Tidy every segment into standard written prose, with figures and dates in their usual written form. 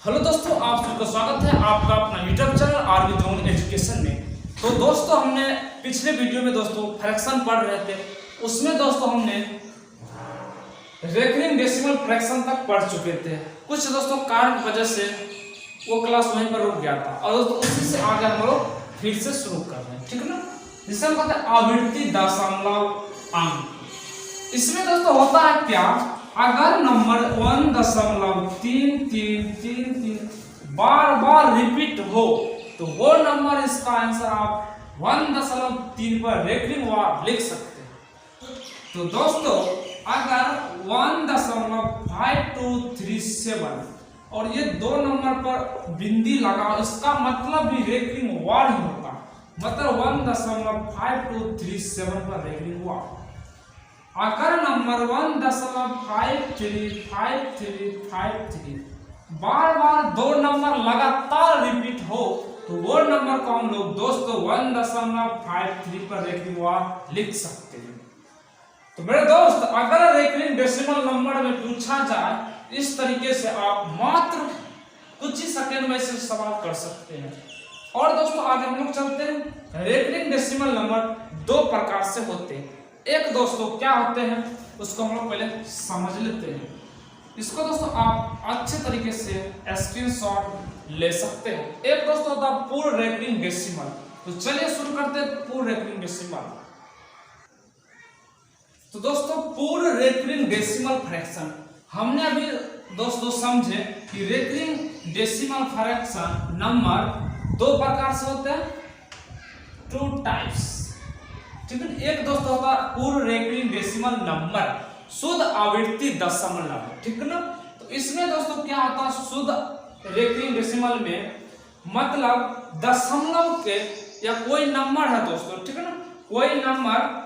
Hello दोस्तों, आप सबका स्वागत है आपका अपना YouTube channel RV drone education में। तो दोस्तों, हमने पिछले वीडियो में दोस्तों फ्रैक्शन पढ़ रहे थे। उसमें दोस्तों हमने रेकरिंग डेसिमल फ्रैक्शन तक पढ़ चुके थे। कुछ दोस्तों कारण की वजह से वो क्लास वहीं पर रुक गया था और दोस्तों उसी से आगे हम लोग फिर से शुरू कर रहे हैं, ठीक है ना। जिसे हम कहते हैं आवृत्ति दशमलव अंक। इसमें दोस्तों होता है क्या, अगर नंबर 1.3333 बार बार रिपीट हो तो वो नंबर, इसका आंसर आप 1.3 पर रेकरिंग वार लिख सकते हैं। तो दोस्तों अगर 1.5237 और ये दो नंबर पर बिंदी लगाओ, इसका मतलब भी रेकरिंग वार ही होता, मतलब 1.5237 पर रेकरिंग वार। अगर नंबर 1.535353 बार बार दो नंबर लगातार रिपीट हो तो वो नंबर को हम लोग दोस्तों 1.53 पर रेकरिंग वार लिख सकते हैं। तो मेरे दोस्त, अगर रेकरिंग डेसिमल नंबर में पूछा जाए इस तरीके से आप मात्र कुछ ही सेकंड में से सवाल कर सकते हैं। और दोस्तों आगे हम लोग चलते हैं। रेकरिंग डेसिमल नंबर दो प्रकार से होते हैं। एक दोस्तों क्या होते हैं उसको हम लोग पहले समझ लेते हैं। इसको दोस्तों आप अच्छे तरीके से स्क्रीनशॉट ले सकते हैं। एक दोस्तों होता है पूर्ण रेकरिंग डेसिमल। तो चलिए शुरू करते हैं पूर्ण रेकरिंग डेसिमल। तो दोस्तों पूर्ण रेकरिंग डेसिमल फ्रैक्शन हमने अभी दोस्तों समझे कि रेकरिंग डेसिमल फ्रैक्शन नंबर दो प्रकार से होते हैं, टू टाइप्स, ठीक है। एक दोस्तों होता है पूर्ण रेकरिंग डेसिमल नंबर शुद्ध आवृत्ति दशमलव, ठीक है ना। तो इसमें दोस्तों क्या होता है, शुद्ध रेकरिंग डेसिमल में मतलब दशमलव के या कोई नंबर है दोस्तों, ठीक है ना, कोई नंबर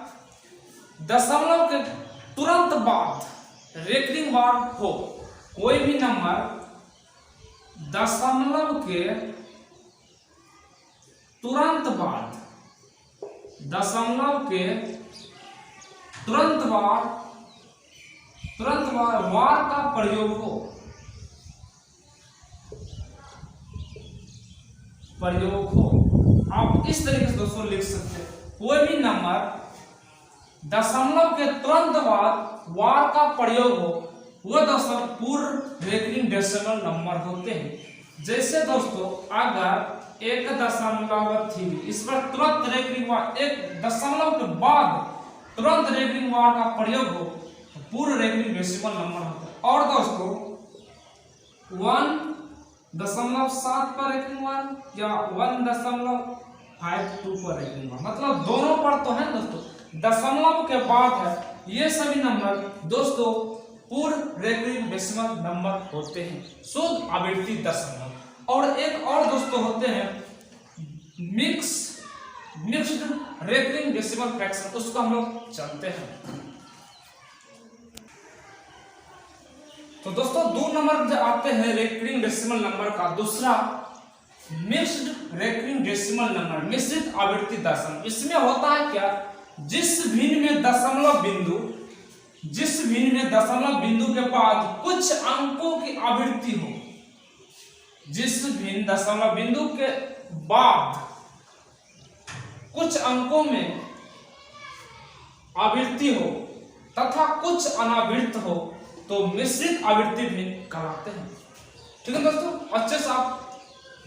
दशमलव के तुरंत बाद रेकरिंग वार हो। कोई भी नंबर दशमलव के तुरंत बाद वार का प्रयोग हो। आप इस तरीके से दोस्तों लिख सकते हैं, कोई भी नंबर दशमलव के तुरंत बाद वार का प्रयोग हो, वो दोस्तों पूर्ण रेकरिंग डेसिमल नंबर होते हैं। जैसे दोस्तों अगर 1.3 इस पर तुरंत रेकरिंग वार, 1 के बाद तुरंत रेकरिंग वार का प्रयोग हो तो पूर्ण रेकरिंग डेसिमल नंबर होता है। और दोस्तों 1.7 पर रेकरिंग वार या 1.52 पर रेकरिंग वार, मतलब दोनों पर तो है दोस्तों, दशमलव के बाद है। ये सभी नंबर दोस्तों पूर्ण रेकरिंग डेसिमल नंबर होते हैं, शुद्ध आवृत्ति दशमलव। और एक और दोस्तों होते हैं मिक्स्ड रेकरिंग डेसिमल फ्रैक्शन, उसको हम लोग चलते हैं। तो दोस्तों दो नंबर जो आते हैं रेकरिंग डेसिमल नंबर का, दूसरा मिक्स्ड रेकरिंग डेसिमल नंबर, मिश्रित आवृत्ति दशमलव। इसमें होता है क्या, जिस भिन्न में दशमलव बिंदु के बाद कुछ अंकों की आवृत्ति हो, जिस भिन्न दशमलव बिंदु के बाद कुछ अंकों में आवृत्ति हो तथा कुछ अनावृत हो तो मिश्रित आवृत्ति भिन्न कहलाते हैं, ठीक है दोस्तों। अच्छे से आप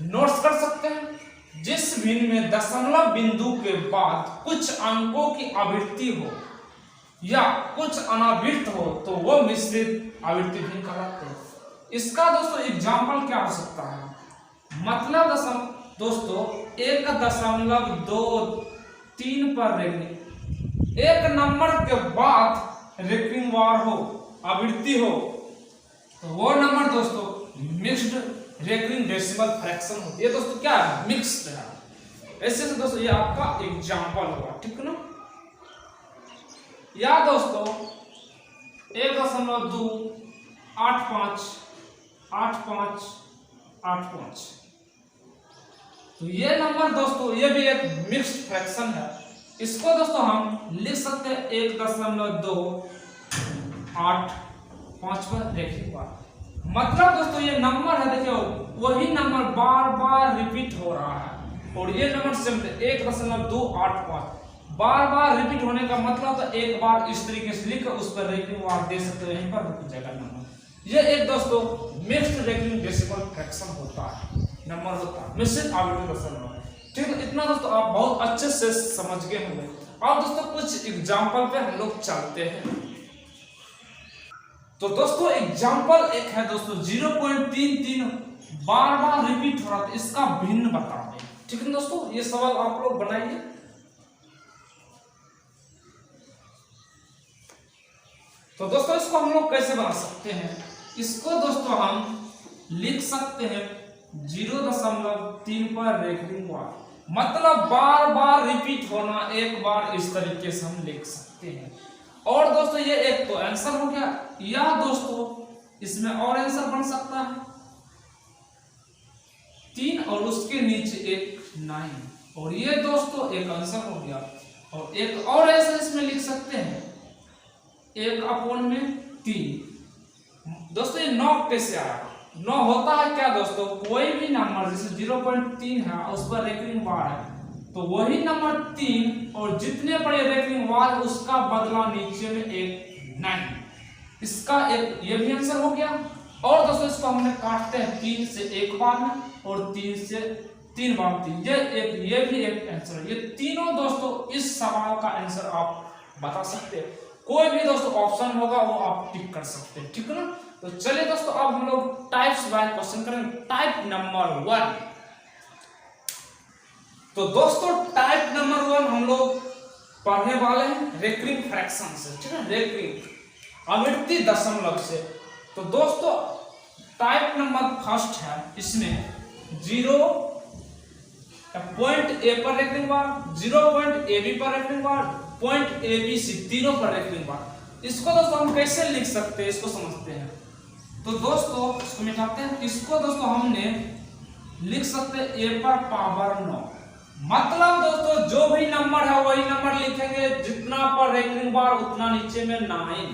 नोट्स कर सकते हैं। जिस भिन्न में दशमलव बिंदु के बाद कुछ अंकों की आवृत्ति हो या कुछ अनावृत हो तो वो मिश्रित आवृत्ति भिन्न कहलाते हैं। इसका दोस्तों एग्जाम्पल क्या हो सकता है, मतलब दोस्तों 1.23 पर रेकरिंग, एक नंबर के बाद रेकरिंग वार हो, आवृत्ति हो तो वो नंबर दोस्तों मिक्स्ड रेकरिंग डेसिमल फ्रैक्शन होती है। दोस्तों क्या है, मिक्स्ड है। ऐसे से दोस्तों ये आपका एग्जाम्पल होगा, ठीक है ना। या दोस्तों 1.2858585, तो ये नंबर दोस्तों ये भी एक मिक्स्ड फ्रैक्शन है। इसको दोस्तों हम लिख सकते हैं 1.285 पर रेकरिंग वार। मतलब दोस्तों ये नंबर है, देखिए वही नंबर बार बार रिपीट हो रहा है और ये नंबर सेम 1.285 बार बार रिपीट होने का मतलब तो एक बार इस तरीके से लिख उस पर रेखिंग आप दे सकते हो, यहीं पर रुक जाएगा नंबर। ये एक दोस्तों मिक्स्ड रेखिंग डेसिमल फ्रैक्शन होता है, नंबर होता है मिश्रित आवर्ती दशमलव नंबर। ठीक है, इतना दोस्तों आप बहुत अच्छे से समझ गए होंगे। अब दोस्तों कुछ एग्जाम्पल पे हम लोग चलते हैं। तो दोस्तों एग्जाम्पल एक है दोस्तों 0.33 बार बार रिपीट हो रहा था, इसका भिन्न बता दें। ठीक है दोस्तों, ये सवाल आप लोग बनाइए। तो दोस्तों इसको हम लोग कैसे बना सकते हैं, इसको दोस्तों हम लिख सकते हैं 0.3 पर रेखिंग बार, मतलब बार बार रिपीट होना, एक बार इस तरीके से हम लिख सकते हैं। और दोस्तों ये एक तो आंसर हो गया, या दोस्तों इसमें और आंसर बन सकता है 3 और उसके नीचे एक 9, और ये दोस्तों एक आंसर हो गया। और एक और आंसर इसमें लिख सकते हैं 1/3। दोस्तों ये 9 कैसे आया, 9 होता है क्या दोस्तों, कोई भी नंबर जैसे 0.3 है उस पर रेखिंग बार है, तो वही नंबर 3 और जितने बड़े रेखिंग बार उसका बदला नीचे में एक 9, इसका एक ये भी आंसर हो गया। और दोस्तों इसको हमने काटते हैं 3 से एक बार में और 3 से 3 बार 3, ये भी एक आंसर है। ये तीनों दोस्तों इस सवाल का आंसर आप बता सकते हैं, कोई भी दोस्तों ऑप्शन होगा वो आप टिक कर सकते हैं। ठीक है ना, तो चलिए दोस्तों अब हम लोग टाइप्स बाय क्वेश्चन करेंगे। टाइप नंबर 1, तो दोस्तों टाइप नंबर 1 हम लोग पढ़ने वाले हैं रेकरिंग फ्रैक्शन से। ठीक है, रेकरिंग आवर्ती दशमलव से। तो दोस्तों टाइप नंबर फर्स्ट है, इसमें 0 पॉइंट ए पर recurring bar, 0 point A B पर recurring bar, point A B C तीनों पर रेकरिंग बार। इसको दोस्तों हम कैसे लिख सकते हैं, इसको समझते हैं। तो दोस्तों इसको मिटाते हैं, इसको दोस्तों हमने लिख सकते हैं a पर पावर 9, मतलब दोस्तों जो भी नंबर है वही नंबर लिखेंगे, जितना पर रेकरिंग बार उतना नीचे में 9,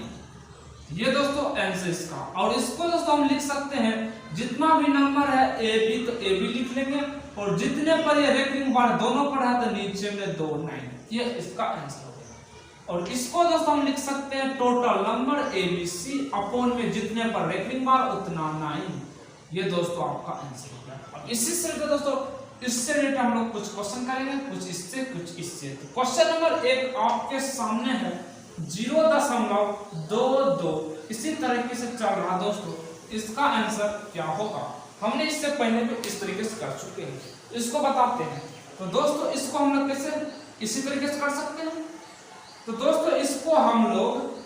ये दोस्तों आंसर इसका। और इसको दोस्तों हम लिख सकते हैं जितना भी नंबर है ए बी तो ए बी लिख लेंगे, और जितने पर ये रेकरिंग बार दोनों पर है तो नीचे में 2 9, ये इसका आंसर हो गया। और इसको दोस्तों हम लिख सकते हैं total number A B C upon में जितने पर रेकरिंग बार उतना 9, ये दोस्तों आपका आंसर हो गया। अब इसी से दोस्तों इससे रिलेटेड हम लोग कुछ क्वेश्चन करेंगे, कुछ इससे कुछ इससे। तो क्वेश्चन नंबर 1 आपके सामने है 0.22, इसी तरीके से चल रहा दोस्तों, इसका आंसर क्या होगा। हमने इससे पहले भी इस तरीके से कर चुके हैं, इसको बताते हैं। तो दोस्तों इसको हम लोग कैसे इसी तरीके से कर सकते हैं। तो दोस्तों इसको हम लोग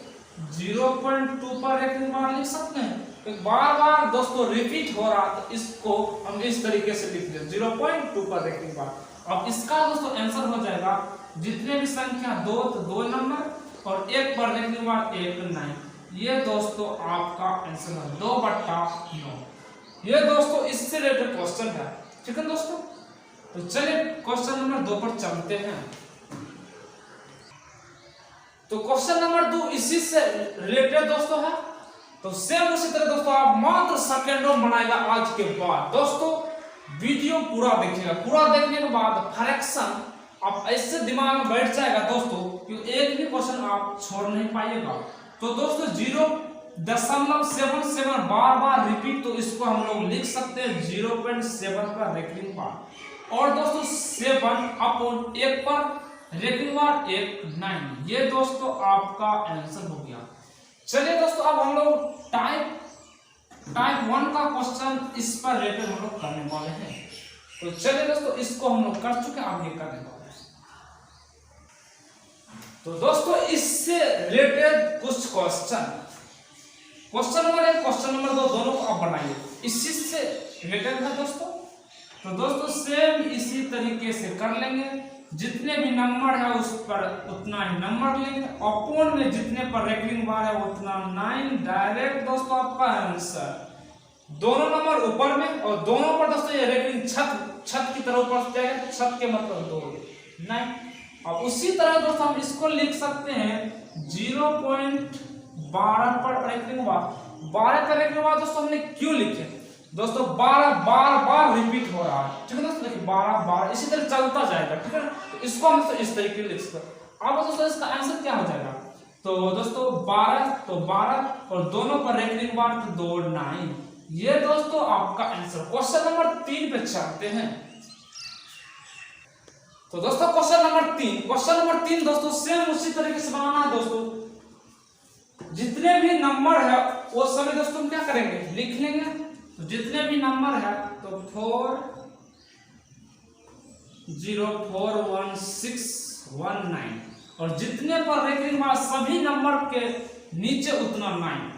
0.2 पर रेकरिंग बार लिख सकते हैं, एक बार बार दोस्तों रिपीट हो रहा, तो इसको हम इस तरीके से लिख लें 0.2 पर रेकरिंग बार। अब इसका दोस्तों आंसर हो जाएगा जितने भी संख्या 2 तो 2 नंबर और 1 पर रेकरिंग बार 1 9, ये दोस्तों आपका आंसर है 2/9। ये दोस्तों इससे रिलेटेड क्वेश्चन है। ठीक है दोस्तों, तो चलिए क्वेश्चन नंबर 2 पर चलते हैं। तो क्वेश्चन नंबर 2 इसी से रिलेटेड दोस्तों है। तो सेम उसी तरह दोस्तों आप मात्र सेकेंडों में बनाएगा आज के बाद। दोस्तों वीडियो पूरा देखिएगा, पूरा देखने के बाद फ्रैक्शन आप ऐसे दिमाग में बैठ जाएगा दोस्तों कि एक भी क्वेश्चन आप छोड़ नहीं पाइएगा। तो दोस्तों 0.77 बार बार रिपीट, तो इसको हम लोग लिख सकते हैं 0.7 पर रेकरिंग बार। और दोस्तों 7 अपॉन 1 पर रेकरिंग बार 1 9, ये दोस्तों आपका आंसर हो गया। चलिए दोस्तों अब हम लोग टाइप 1 का क्वेश्चन इस पर रिलेटेड हम लोग करने वाले हैं। तो चलिए दोस्तों इसको हम लोग कर चुके हैं, आगे करने वाले हैं। तो दोस्तों इससे रिलेटेड कुछ क्वेश्चन नंबर 1 क्वेश्चन नंबर 2 दोनों को आप बनाइए, इसी से रिलेटेड है दोस्तों। तो दोस्तों सेम इसी तरीके से कर लेंगे, जितने भी नंबर है उस पर उतना ही नंबर लेंगे, अपॉन में जितने पर रेकरिंग बार है उतना 9, डायरेक्ट दोस्तों आपका आंसर। दोनों नंबर ऊपर में और दोनों पर दोस्तों ये रेकरिंग छत की तरफ ऊपर जाएगा, छत के मतलब 2 9। अब उसी तरह दोस्तों हम इसको लिख सकते हैं 0.12 पर रेकरिंग बार, 12 करने के बाद दोस्तों हमने क्यों लिखे दोस्तों 12 बार बार रिपीट हो रहा है, ठीक है दोस्तों। देखिए 12 बार इसी तरह चलता जाएगा, ठीक है। तो इसको हम तो इस तरीके लिख सकते। अब दोस्तों इसका आंसर क्या हो जाएगा, तो दोस्तों 12 और दोनों पर रेकरिंग बार तो 2 9। ये दोस्तों आपका आंसर। क्वेश्चन नंबर 3 पे चलते हैं। तो दोस्तों क्वेश्चन नंबर 3 दोस्तों सेम उसी तरीके से बनाना है दोस्तों। जितने भी नंबर है वो सभी दोस्तों हम क्या करेंगे, लिख लेंगे। तो जितने भी नंबर है तो 4 0 4 1 6 1 9 और जितने पर रेकरिंग बार सभी नंबर के नीचे उतना 9।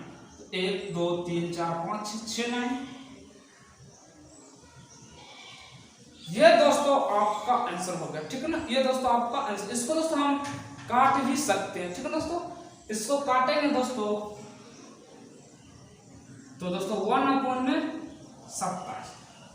1 2 3 4 5 6 9। ये दोस्तों आपका आंसर हो गया, ठीक है ना। ये दोस्तों आपका आंसर। इसको दोस्तों हम काट भी सकते हैं, ठीक है दोस्तों। इसको काटेंगे दोस्तों तो दोस्तों 1/27,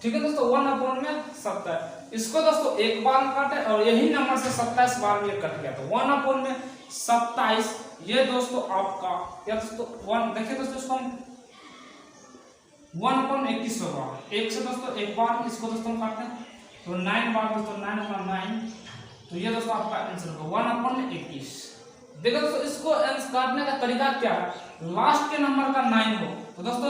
ठीक है दोस्तों। 1/27। इसको दोस्तों एक बार काटे और यही नंबर से 27 बार ये कट गया, तो 1/27। ये दोस्तों आपका या दोस्तों 1 देखिए दोस्तों इसको हम 1/21 होगा। एक से दोस्तों एक बार इसको दोस्तों हम काटते हैं तो 9 बार दोस्तों 9/9। तो ये दोस्तों आपका आंसर होगा 1/21। देखो दोस्तों इसको काटने का तरीका क्या है, लास्ट के नंबर का 9 हो तो दोस्तों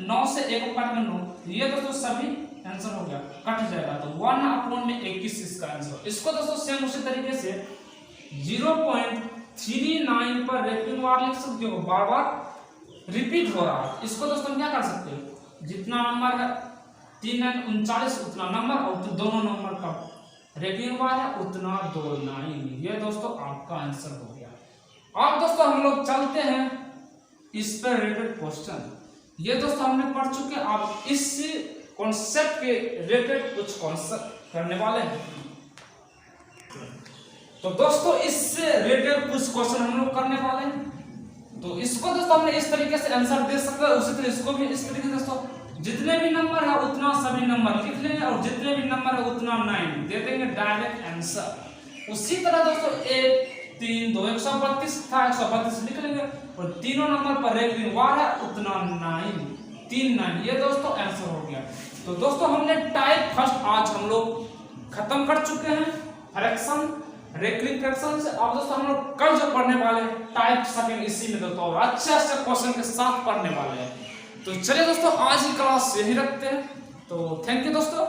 9 से 1 को काट में 9, ये दोस्तों सभी आंसर हो गया, कट जाएगा। तो 1/21 इसका आंसर। इसको दोस्तों सेम उसी तरीके से 0.39 पर रेकरिंग बार लिख सकते हो, बार बार रिपीट हो रहा है। इसको दोस्तों क्या कर सकते हो, जितना नंबर है 3 9 39 उतना नंबर और तो दोनों नंबर का रेकरिंग बार है उतना 2 9। ये दोस्तों आपका आंसर हो गया। अब दोस्तों हम लोग चलते हैं इस पर रिलेटेड क्वेश्चन। ये दोस्तों हमने पढ़ चुके। अब इस कॉन्सेप्ट के रिलेटेड कुछ कॉन्सेप्ट करने वाले हैं। तो दोस्तों इससे रिलेटेड कुछ क्वेश्चन हम लोग करने वाले हैं। तो इसको दोस्तों हमने इस तरीके से आंसर दे सकते हैं, उसी तरह इसको भी इस तरीके से दोस्तों जितने भी नंबर है उतना सभी नंबर लिख लेंगे और जितने भी नंबर है उतना 9 दे देंगे, डायरेक्ट आंसर। उसी तरह दोस्तों 1 3 2 132 था, 132 लिख लेंगे और तीनों नंबर पर रेकरिंग बार है उतना 9 3 9। ये दोस्तों आंसर हो गया। तो दोस्तों हमने टाइप फर्स्ट आज हम लोग खत्म कर चुके हैं, फ्रैक्शन रेकरिंग फ्रैक्शन से। अब दोस्तों हम लोग कल जो पढ़ने वाले हैं टाइप सेकंड, इसी में दोस्तों और अच्छे क्वेश्चन के साथ पढ़ने वाले हैं। तो चलिए दोस्तों आज की क्लास यही रखते हैं। तो थैंक यू दोस्तों।